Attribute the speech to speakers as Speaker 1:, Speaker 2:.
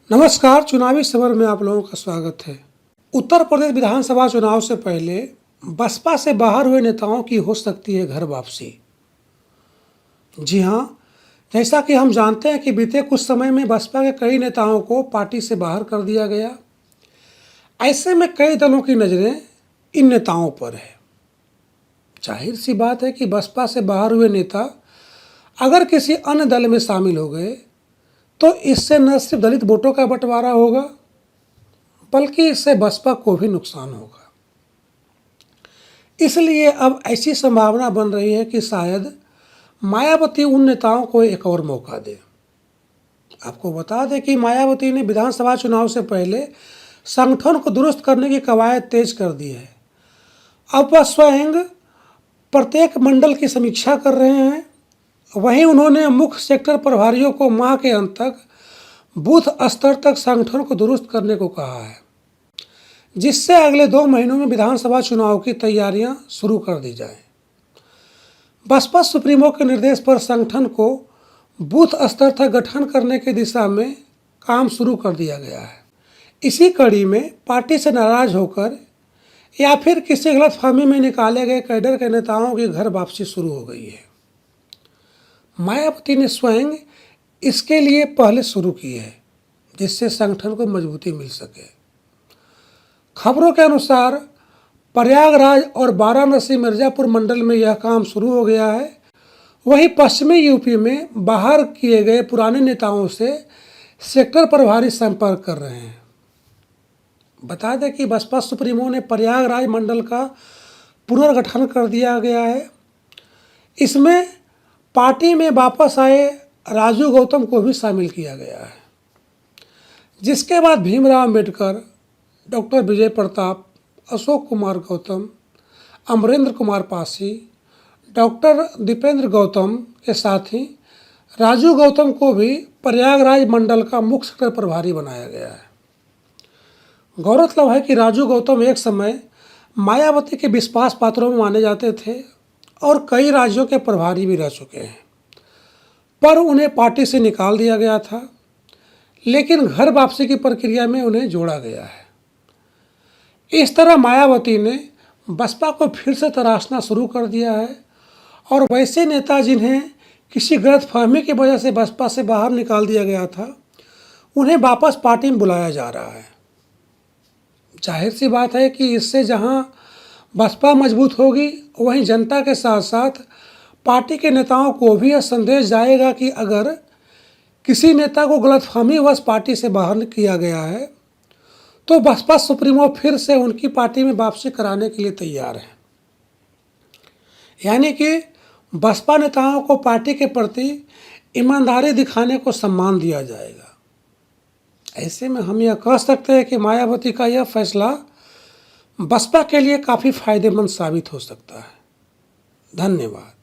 Speaker 1: नमस्कार। चुनावी सफर में आप लोगों का स्वागत है। उत्तर प्रदेश विधानसभा चुनाव से पहले बसपा से बाहर हुए नेताओं की हो सकती है घर वापसी। जी हां, जैसा कि हम जानते हैं कि बीते कुछ समय में बसपा के कई नेताओं को पार्टी से बाहर कर दिया गया। ऐसे में कई दलों की नज़रें इन नेताओं पर है। जाहिर सी बात है कि बसपा से बाहर हुए नेता अगर किसी अन्य दल में शामिल हो गए तो इससे न सिर्फ दलित वोटों का बंटवारा होगा बल्कि इससे बसपा को भी नुकसान होगा। इसलिए अब ऐसी संभावना बन रही है कि शायद मायावती उन नेताओं को एक और मौका दे। आपको बता दें कि मायावती ने विधानसभा चुनाव से पहले संगठन को दुरुस्त करने की कवायद तेज कर दी है। अब वह स्वयं प्रत्येक मंडल की समीक्षा कर रहे हैं। वहीं उन्होंने मुख्य सेक्टर प्रभारियों को माह के अंत तक बूथ स्तर तक संगठन को दुरुस्त करने को कहा है, जिससे अगले 2 महीनों में विधानसभा चुनाव की तैयारियां शुरू कर दी जाएं। बसपा सुप्रीमो के निर्देश पर संगठन को बूथ स्तर तक गठन करने की दिशा में काम शुरू कर दिया गया है। इसी कड़ी में पार्टी से नाराज होकर या फिर किसी गलतफहमी में निकाले गए कैडर के नेताओं की घर वापसी शुरू हो गई है। मायावती ने स्वयं इसके लिए पहले शुरू की है, जिससे संगठन को मजबूती मिल सके। खबरों के अनुसार प्रयागराज और वाराणसी मिर्जापुर मंडल में यह काम शुरू हो गया है। वहीं पश्चिमी यूपी में बाहर किए गए पुराने नेताओं से सेक्टर प्रभारी संपर्क कर रहे हैं। बता दें कि बसपा सुप्रीमो ने प्रयागराज मंडल का पुनर्गठन कर दिया गया है। इसमें पार्टी में वापस आए राजू गौतम को भी शामिल किया गया है, जिसके बाद भीमराव अम्बेडकर, डॉक्टर विजय प्रताप, अशोक कुमार गौतम, अमरेंद्र कुमार पासी, डॉक्टर दीपेंद्र गौतम के साथ ही राजू गौतम को भी प्रयागराज मंडल का मुख्य सेक्टर प्रभारी बनाया गया है। गौरतलब है कि राजू गौतम एक समय मायावती के विश्वास पात्रों में माने जाते थे और कई राज्यों के प्रभारी भी रह चुके हैं, पर उन्हें पार्टी से निकाल दिया गया था। लेकिन घर वापसी की प्रक्रिया में उन्हें जोड़ा गया है। इस तरह मायावती ने बसपा को फिर से तराशना शुरू कर दिया है और वैसे नेता जिन्हें किसी गलतफहमी की वजह से बसपा से बाहर निकाल दिया गया था, उन्हें वापस पार्टी में बुलाया जा रहा है। जाहिर सी बात है कि इससे जहां बसपा मजबूत होगी, वहीं जनता के साथ साथ पार्टी के नेताओं को भी यह संदेश जाएगा कि अगर किसी नेता को गलतफहमीवश पार्टी से बाहर किया गया है तो बसपा सुप्रीमो फिर से उनकी पार्टी में वापसी कराने के लिए तैयार है। यानी कि बसपा नेताओं को पार्टी के प्रति ईमानदारी दिखाने को सम्मान दिया जाएगा। ऐसे में हम यह कह सकते हैं कि मायावती का यह फैसला बसपा के लिए काफ़ी फायदेमंद साबित हो सकता है। धन्यवाद।